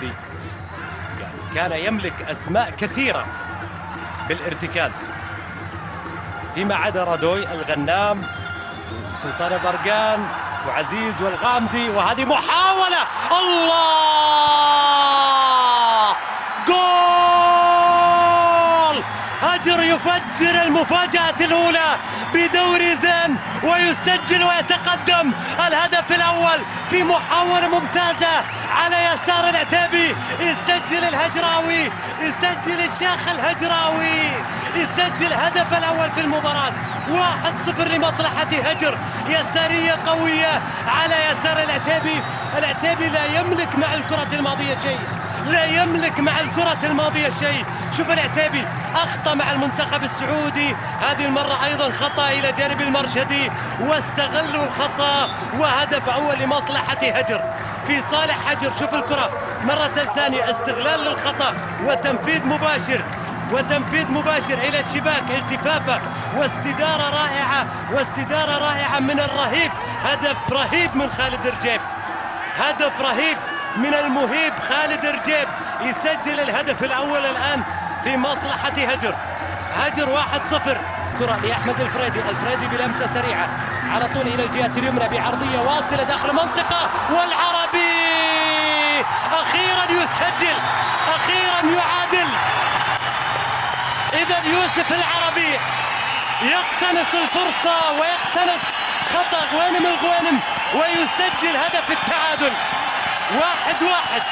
العربي يعني كان يملك أسماء كثيرة بالارتكاز فيما عدا رادوي، الغنام، سلطان برقان وعزيز والغامدي. وهذه محاولة، الله، جول! هجر يفجر المفاجأة الأولى بدوري زين ويسجل ويتقدم الهدف الأول في محاولة ممتازة على يسار العتيبي. يسجل الهجراوي، يسجل الشيخ الهجراوي، يسجل هدف الأول في المباراة. 1-0 لمصلحة هجر، يسارية قوية على يسار العتيبي. العتيبي لا يملك مع الكرة الماضية شيء، لا يملك مع الكرة الماضية شيء. شوف العتيبي أخطأ مع المنتخب السعودي، هذه المرة أيضا خطأ إلى جانب المرشدي واستغلوا الخطأ، وهدف أول لمصلحة هجر في صالح هجر. شوف الكرة مرة ثانية، استغلال للخطأ وتنفيذ مباشر، وتنفيذ مباشر إلى الشباك، التفافة واستدارة رائعة، واستدارة رائعة من الرهيب. هدف رهيب من خالد رجيب، هدف رهيب من المهيب خالد رجيب. يسجل الهدف الأول الآن لمصلحة هجر. هجر 1-0. كرة لأحمد الفريدي، الفريدي بلمسة سريعة على طول إلى الجهة اليمنى بعرضية واصلة داخل المنطقة، والعربي أخيرا يسجل، أخيرا يعادل. إذا يوسف العربي يقتنص الفرصة ويقتنص خطأ غوانم الغوانم ويسجل هدف التعادل. 1-1.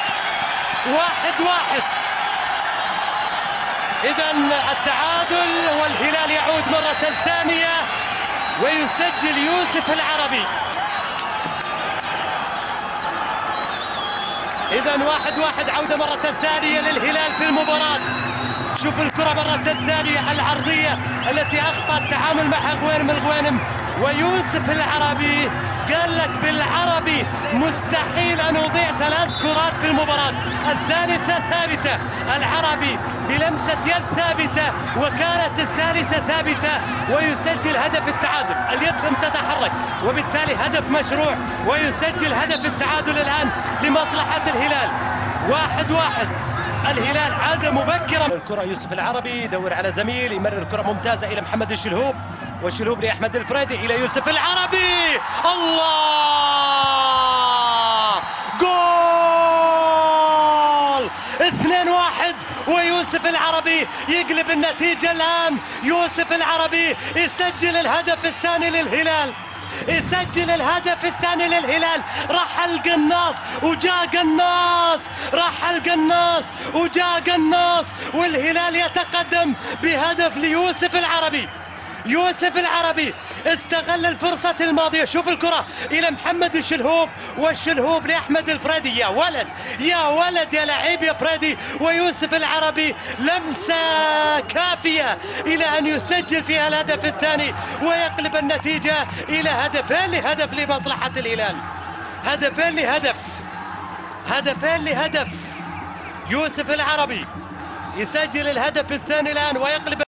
إذا التعادل والهلال يعود مرة ثانية ويسجل يوسف العربي. إذا 1-1، عودة مرة ثانية للهلال في المباراة. شوف الكرة مرة ثانية العرضية التي أخطأ التعامل معها غوانم الغوانم، ويوسف العربي قال لك بالعربي مستحيل أن أضيع 3 كرات في المباراة. الثالثة ثابتة، العربي بلمسة يد ثابتة، وكانت الثالثة ثابتة، ويسجل هدف التعادل. اليد لم تتحرك، وبالتالي هدف مشروع، ويسجل هدف التعادل الآن لمصلحة الهلال. 1-1. الهلال عاد مبكرا. الكرة يوسف العربي يدور على زميل، يمرر كرة ممتازة إلى محمد الشلهوب، والشلهوب لأحمد الفريدي إلى يوسف العربي، الله، جول! 2-1، ويوسف العربي يقلب النتيجة الآن. يوسف العربي يسجل الهدف الثاني للهلال، يسجل الهدف الثاني للهلال. راح القناص وجاء قناص، راح القناص وجاء قناص، والهلال يتقدم بهدف ليوسف العربي. يوسف العربي استغل الفرصة الماضية. شوف الكرة إلى محمد الشلهوب، والشلهوب لأحمد الفريدي. يا ولد يا ولد يا لعيب يا فريدي. ويوسف العربي لمسة كافية إلى أن يسجل فيها الهدف الثاني ويقلب النتيجة إلى هدف لمصلحة الهلال. هدفين لهدف. يوسف العربي يسجل الهدف الثاني الآن ويقلب